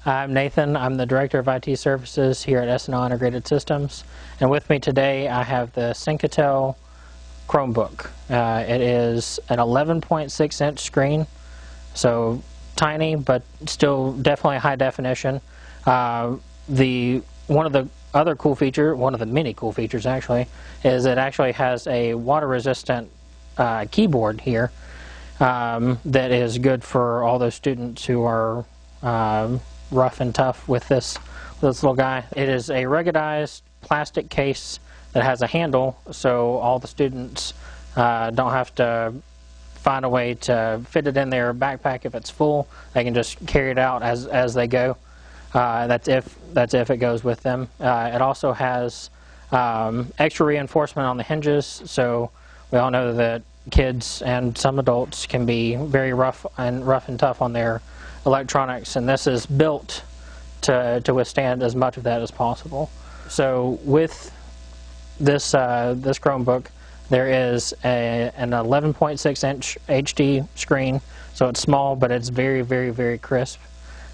I'm Nathan. I'm the Director of IT Services here at S&L Integrated Systems. And with me today I have the Senkatel Chromebook. It is an 11.6-inch screen, so tiny but still definitely high definition. One of the other cool feature, one of the many cool features actually, is it actually has a water-resistant keyboard here that is good for all those students who are rough and tough with this little guy. It is a ruggedized plastic case that has a handle, so all the students don't have to find a way to fit it in their backpack if it's full. They can just carry it out as they go. That's if it goes with them. It also has extra reinforcement on the hinges, so we all know that kids and some adults can be very rough and tough on their electronics, and this is built to withstand as much of that as possible. So with this Chromebook, there is an 11.6-inch HD screen, so it's small, but it's very, very, very crisp.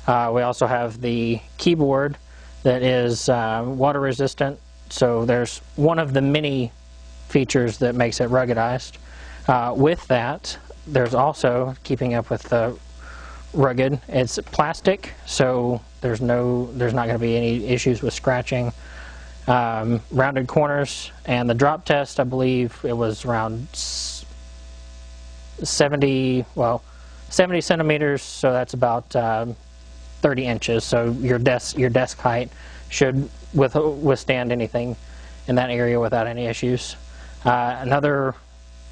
We also have the keyboard that is water resistant, so there's one of the many features that makes it ruggedized. With that, there's also, keeping up with the rugged, it's plastic, so there's not going to be any issues with scratching. Rounded corners, and the drop test, I believe it was around 70 centimeters, so that's about 30 inches, so your desk height should withstand anything in that area without any issues. Another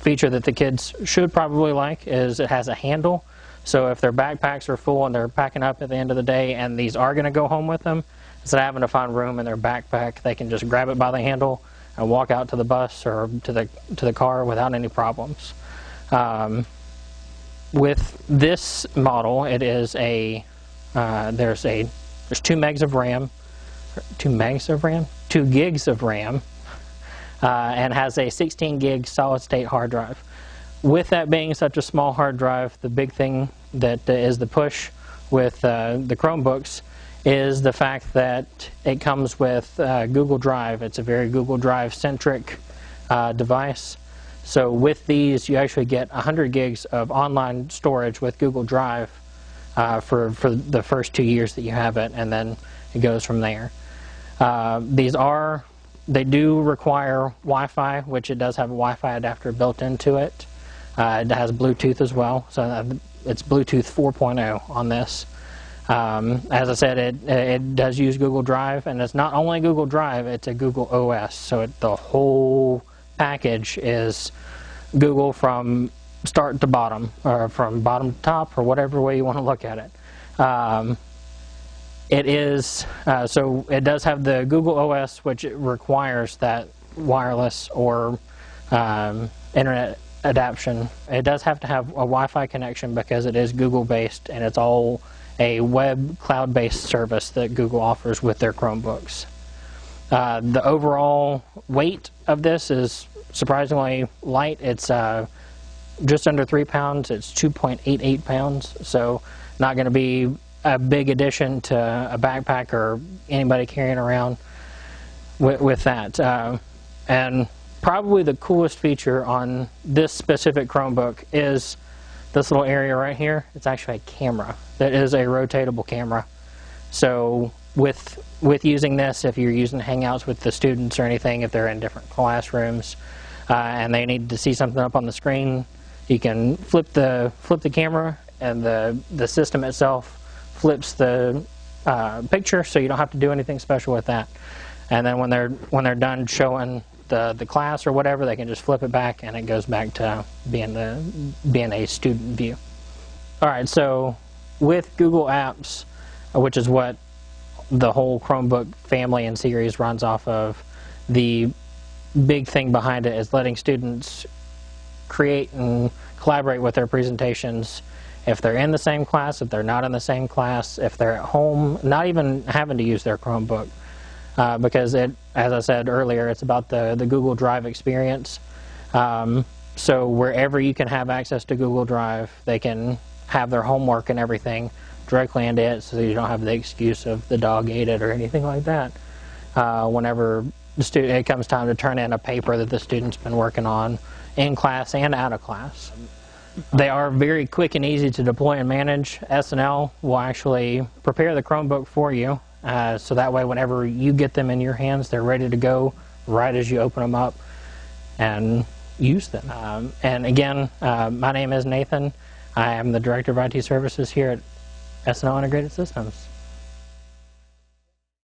feature that the kids should probably like is it has a handle, so if their backpacks are full and they're packing up at the end of the day and these are going to go home with them, instead of having to find room in their backpack, they can just grab it by the handle and walk out to the bus or to the car without any problems. With this model, it is there's 2 gigs of RAM, and has a 16 gig solid state hard drive. With that being such a small hard drive, the big thing that is the push with the Chromebooks is the fact that it comes with Google Drive. It's a very Google Drive centric device. So with these, you actually get 100 gigs of online storage with Google Drive for the first 2 years that you have it, and then it goes from there. They do require Wi-Fi, which it does have a Wi-Fi adapter built into it. It has Bluetooth as well, so it's Bluetooth 4.0 on this. As I said, it does use Google Drive, and it's not only Google Drive, it's a Google OS, so the whole package is Google from start to bottom, or from bottom to top, or whatever way you want to look at it. So it does have the Google OS, which requires that wireless or internet adaptation. It does have to have a Wi-Fi connection because it is Google based, and it's all a web cloud-based service that Google offers with their Chromebooks. The overall weight of this is surprisingly light. It's just under 3 pounds. It's 2.88 pounds, so not going to be a big addition to a backpack or anybody carrying around with that. And probably the coolest feature on this specific Chromebook is this little area right here. It's actually a camera. That is a rotatable camera. So with using this, if you're using Hangouts with the students or anything, if they're in different classrooms and they need to see something up on the screen, you can flip the camera, and the system itself flips the picture, so you don't have to do anything special with that. And then when they're done showing the class or whatever, they can just flip it back, and it goes back to being a student view. All right, so with Google Apps, which is what the whole Chromebook family and series runs off of, the big thing behind it is letting students create and collaborate with their presentations. If they're in the same class, if they're not in the same class, if they're at home, not even having to use their Chromebook. Because as I said earlier, it's about the Google Drive experience. So wherever you can have access to Google Drive, they can have their homework and everything directly into it, so you don't have the excuse of the dog ate it or anything like that. Whenever it comes time to turn in a paper that the student's been working on in class and out of class. They are very quick and easy to deploy and manage. S&L will actually prepare the Chromebook for you, so that way whenever you get them in your hands, they're ready to go right as you open them up and use them. And again, my name is Nathan. I am the Director of IT Services here at S&L Integrated Systems.